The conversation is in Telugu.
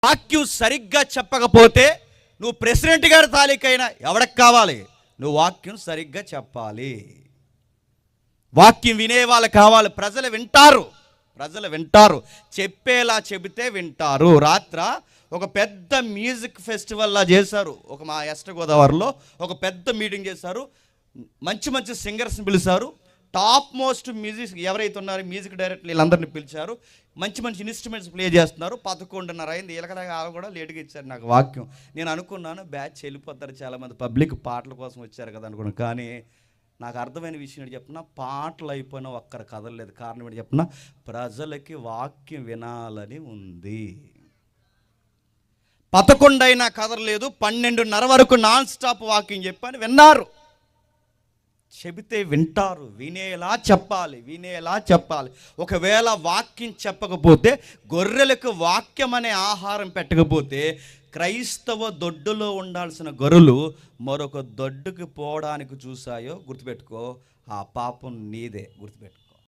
వాక్యం సరిగ్గా చెప్పకపోతే నువ్వు ప్రెసిడెంట్ గారి తాలూకైనా ఎవరికి కావాలి? నువ్వు వాక్యం సరిగ్గా చెప్పాలి. వాక్యం వినే వాళ్ళు కావాలి. ప్రజలు వింటారు. చెప్పేలా చెబితే వింటారు. రాత్ర ఒక పెద్ద మ్యూజిక్ ఫెస్టివల్లా చేశారు. మా వెస్ట్ గోదావరిలో ఒక పెద్ద మీటింగ్ చేశారు. మంచి సింగర్స్ని పిలిచారు. టాప్ మోస్ట్ మ్యూజిక్ ఎవరైతే ఉన్నారో మ్యూజిక్ డైరెక్టర్లు వీళ్ళందరినీ పిలిచారు. మంచి ఇన్స్ట్రుమెంట్స్ ప్లే చేస్తున్నారు. 11:30 అయింది. వీళ్ళకడా కూడా లేటుగా ఇచ్చారు నాకు వాక్యం. నేను అనుకున్నాను బ్యాచ్ వెళ్ళిపోతారు, చాలామంది పబ్లిక్ పాటల కోసం వచ్చారు కదా అనుకున్నాను. కానీ నాకు అర్థమైన విషయం ఏంటి చెప్పిన, పాటలు అయిపోయినా ఒక్కరు కదలలేదు. కారణం ఏంటి చెప్పిన, ప్రజలకి వాక్యం వినాలని ఉంది. 11 అయినా కదలలేదు. 12:30 వరకు నాన్ స్టాప్ వాక్యం చెప్పని విన్నారు. చెబితే వింటారు. వినేలా చెప్పాలి. ఒకవేళ వాక్యం చెప్పకపోతే, గొర్రెలకు వాక్యం అనే ఆహారం పెట్టకపోతే, క్రైస్తవ దొడ్డులో ఉండాల్సిన గొర్రెలు మరొక దొడ్డుకి పోవడానికి చూసాయో గుర్తుపెట్టుకో, ఆ పాపం నీదే. గుర్తుపెట్టుకో.